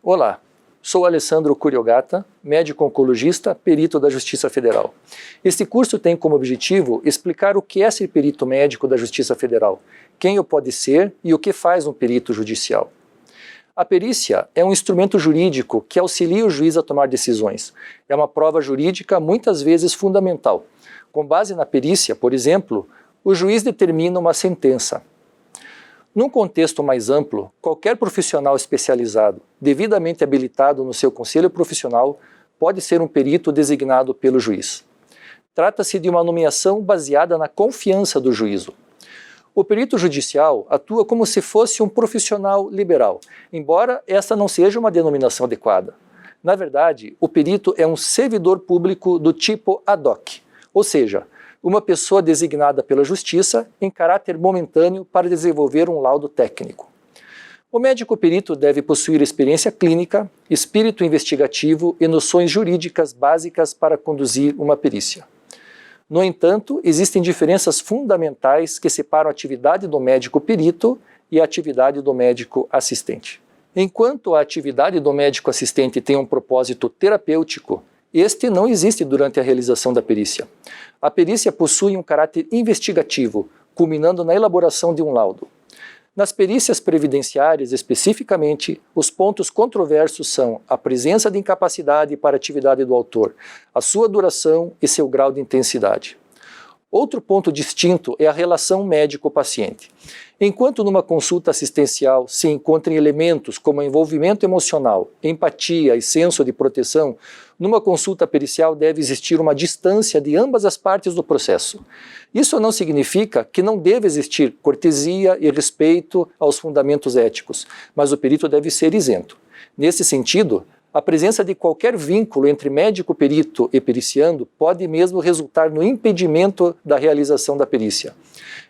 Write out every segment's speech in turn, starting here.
Olá, sou Alessandro Curiogata, médico oncologista, perito da Justiça Federal. Este curso tem como objetivo explicar o que é ser perito médico da Justiça Federal, quem o pode ser e o que faz um perito judicial. A perícia é um instrumento jurídico que auxilia o juiz a tomar decisões. É uma prova jurídica muitas vezes fundamental. Com base na perícia, por exemplo, o juiz determina uma sentença. Num contexto mais amplo, qualquer profissional especializado, devidamente habilitado no seu conselho profissional, pode ser um perito designado pelo juiz. Trata-se de uma nomeação baseada na confiança do juízo. O perito judicial atua como se fosse um profissional liberal, embora esta não seja uma denominação adequada. Na verdade, o perito é um servidor público do tipo ad hoc, ou seja, uma pessoa designada pela Justiça em caráter momentâneo para desenvolver um laudo técnico. O médico perito deve possuir experiência clínica, espírito investigativo e noções jurídicas básicas para conduzir uma perícia. No entanto, existem diferenças fundamentais que separam a atividade do médico perito e a atividade do médico assistente. Enquanto a atividade do médico assistente tem um propósito terapêutico, este não existe durante a realização da perícia. A perícia possui um caráter investigativo, culminando na elaboração de um laudo. Nas perícias previdenciárias, especificamente, os pontos controversos são a presença de incapacidade para a atividade do autor, a sua duração e seu grau de intensidade. Outro ponto distinto é a relação médico-paciente. Enquanto numa consulta assistencial se encontram elementos como envolvimento emocional, empatia e senso de proteção, numa consulta pericial deve existir uma distância de ambas as partes do processo. Isso não significa que não deve existir cortesia e respeito aos fundamentos éticos, mas o perito deve ser isento. Nesse sentido, a presença de qualquer vínculo entre médico-perito e periciando pode mesmo resultar no impedimento da realização da perícia.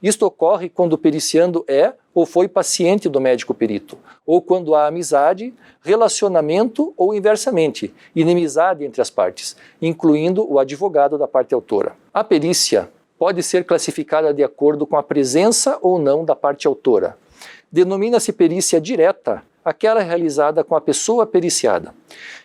Isto ocorre quando o periciando é ou foi paciente do médico-perito, ou quando há amizade, relacionamento ou, inversamente, inimizade entre as partes, incluindo o advogado da parte autora. A perícia pode ser classificada de acordo com a presença ou não da parte autora. Denomina-se perícia direta aquela realizada com a pessoa periciada.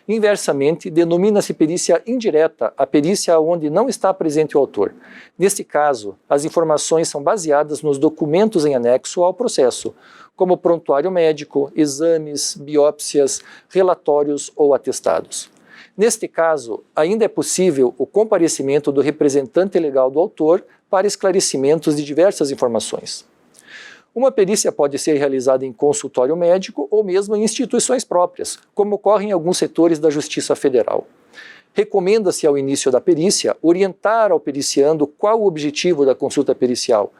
Inversamente, denomina-se perícia indireta a perícia onde não está presente o autor. Neste caso, as informações são baseadas nos documentos em anexo ao processo, como prontuário médico, exames, biópsias, relatórios ou atestados. Neste caso, ainda é possível o comparecimento do representante legal do autor para esclarecimentos de diversas informações. Uma perícia pode ser realizada em consultório médico ou mesmo em instituições próprias, como ocorre em alguns setores da Justiça Federal. Recomenda-se ao início da perícia orientar ao periciando qual o objetivo da consulta pericial,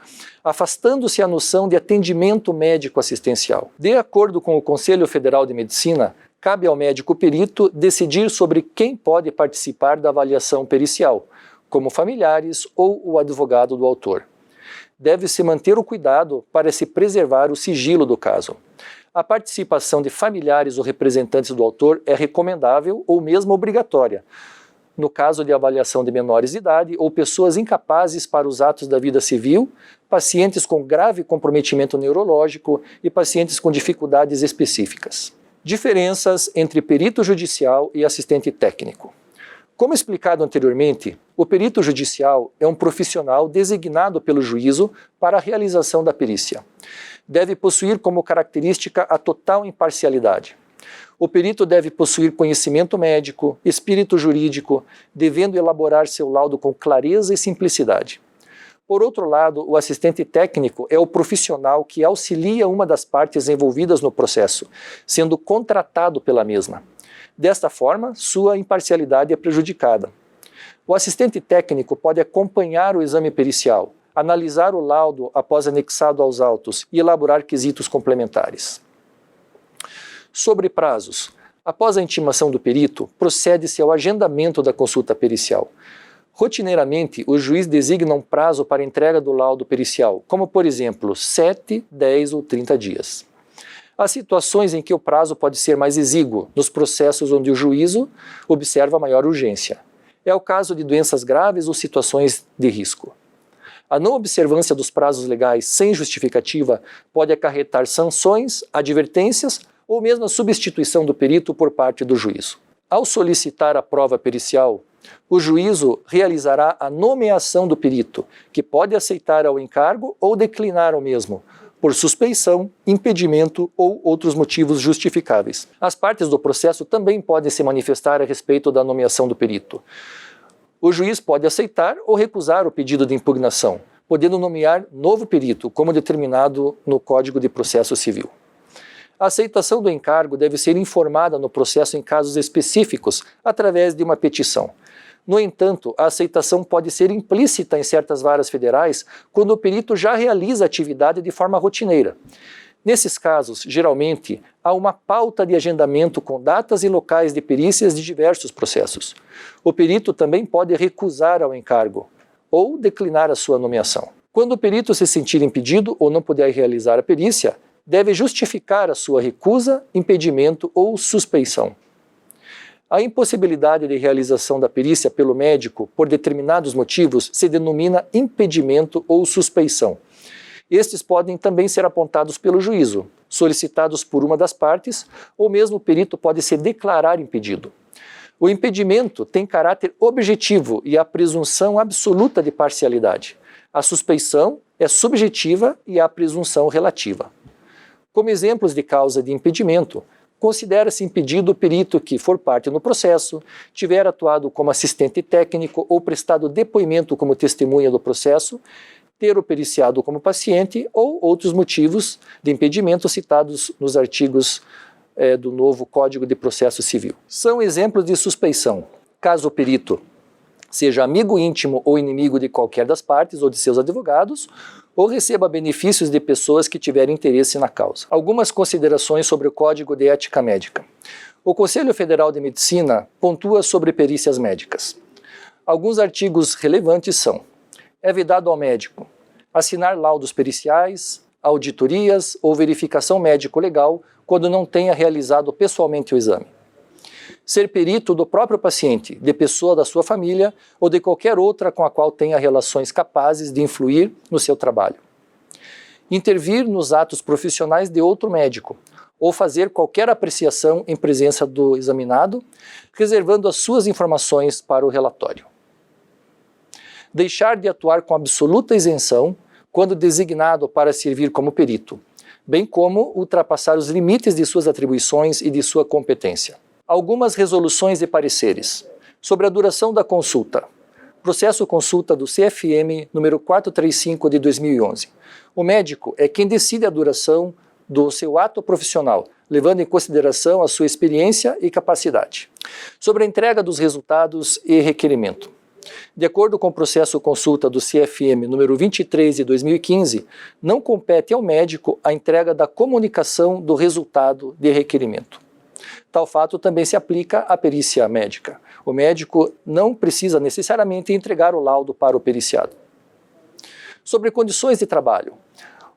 afastando-se a noção de atendimento médico assistencial. De acordo com o Conselho Federal de Medicina, cabe ao médico perito decidir sobre quem pode participar da avaliação pericial, como familiares ou o advogado do autor. Deve-se manter o cuidado para se preservar o sigilo do caso. A participação de familiares ou representantes do autor é recomendável ou mesmo obrigatória, no caso de avaliação de menores de idade ou pessoas incapazes para os atos da vida civil, pacientes com grave comprometimento neurológico e pacientes com dificuldades específicas. Diferenças entre perito judicial e assistente técnico. Como explicado anteriormente, o perito judicial é um profissional designado pelo juízo para a realização da perícia. Deve possuir como característica a total imparcialidade. O perito deve possuir conhecimento médico, espírito jurídico, devendo elaborar seu laudo com clareza e simplicidade. Por outro lado, o assistente técnico é o profissional que auxilia uma das partes envolvidas no processo, sendo contratado pela mesma. Desta forma, sua imparcialidade é prejudicada. O assistente técnico pode acompanhar o exame pericial, analisar o laudo após anexado aos autos e elaborar quesitos complementares. Sobre prazos. Após a intimação do perito, procede-se ao agendamento da consulta pericial. Rotineiramente, o juiz designa um prazo para entrega do laudo pericial, como por exemplo, 7, 10 ou 30 dias. Há situações em que o prazo pode ser mais exíguo, nos processos onde o juízo observa maior urgência. É o caso de doenças graves ou situações de risco. A não observância dos prazos legais sem justificativa pode acarretar sanções, advertências ou mesmo a substituição do perito por parte do juízo. Ao solicitar a prova pericial, o juízo realizará a nomeação do perito, que pode aceitar ao encargo ou declinar ao mesmo, por suspeição, impedimento ou outros motivos justificáveis. As partes do processo também podem se manifestar a respeito da nomeação do perito. O juiz pode aceitar ou recusar o pedido de impugnação, podendo nomear novo perito, como determinado no Código de Processo Civil. A aceitação do encargo deve ser informada no processo em casos específicos, através de uma petição. No entanto, a aceitação pode ser implícita em certas varas federais quando o perito já realiza a atividade de forma rotineira. Nesses casos, geralmente, há uma pauta de agendamento com datas e locais de perícias de diversos processos. O perito também pode recusar ao encargo ou declinar a sua nomeação. Quando o perito se sentir impedido ou não puder realizar a perícia, deve justificar a sua recusa, impedimento ou suspeição. A impossibilidade de realização da perícia pelo médico por determinados motivos se denomina impedimento ou suspeição. Estes podem também ser apontados pelo juízo, solicitados por uma das partes, ou mesmo o perito pode se declarar impedido. O impedimento tem caráter objetivo e a presunção absoluta de parcialidade. A suspeição é subjetiva e a presunção relativa. Como exemplos de causa de impedimento, considera-se impedido o perito que for parte no processo, tiver atuado como assistente técnico ou prestado depoimento como testemunha do processo, ter o periciado como paciente ou outros motivos de impedimento citados nos artigos do novo Código de Processo Civil. São exemplos de suspeição, caso o perito seja amigo íntimo ou inimigo de qualquer das partes ou de seus advogados, ou receba benefícios de pessoas que tiverem interesse na causa. Algumas considerações sobre o Código de Ética Médica. O Conselho Federal de Medicina pontua sobre perícias médicas. Alguns artigos relevantes são: é vedado ao médico assinar laudos periciais, auditorias ou verificação médico-legal quando não tenha realizado pessoalmente o exame. Ser perito do próprio paciente, de pessoa da sua família ou de qualquer outra com a qual tenha relações capazes de influir no seu trabalho. Intervir nos atos profissionais de outro médico ou fazer qualquer apreciação em presença do examinado, reservando as suas informações para o relatório. Deixar de atuar com absoluta isenção quando designado para servir como perito, bem como ultrapassar os limites de suas atribuições e de sua competência. Algumas resoluções e pareceres. Sobre a duração da consulta. Processo consulta do CFM número 435 de 2011. O médico é quem decide a duração do seu ato profissional, levando em consideração a sua experiência e capacidade. Sobre a entrega dos resultados e requerimento. De acordo com o processo consulta do CFM número 23 de 2015, não compete ao médico a entrega da comunicação do resultado de requerimento. Tal fato também se aplica à perícia médica. O médico não precisa necessariamente entregar o laudo para o periciado. Sobre condições de trabalho.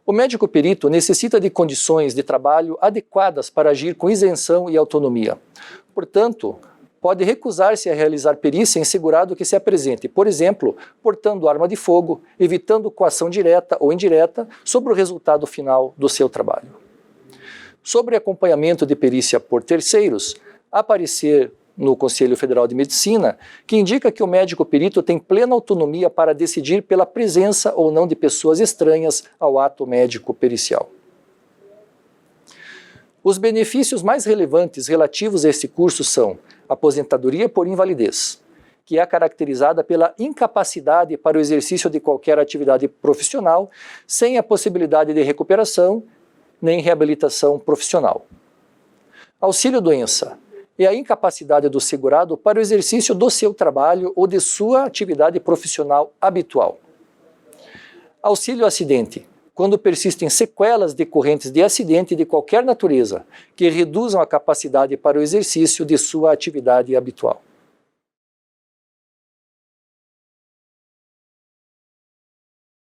O médico perito necessita de condições de trabalho adequadas para agir com isenção e autonomia. Portanto, pode recusar-se a realizar perícia em segurado que se apresente, por exemplo, portando arma de fogo, evitando coação direta ou indireta sobre o resultado final do seu trabalho. Sobre acompanhamento de perícia por terceiros, há parecer no Conselho Federal de Medicina que indica que o médico perito tem plena autonomia para decidir pela presença ou não de pessoas estranhas ao ato médico pericial. Os benefícios mais relevantes relativos a este curso são aposentadoria por invalidez, que é caracterizada pela incapacidade para o exercício de qualquer atividade profissional, sem a possibilidade de recuperação nem reabilitação profissional. Auxílio-doença é a incapacidade do segurado para o exercício do seu trabalho ou de sua atividade profissional habitual. Auxílio-acidente, quando persistem sequelas decorrentes de acidente de qualquer natureza que reduzam a capacidade para o exercício de sua atividade habitual.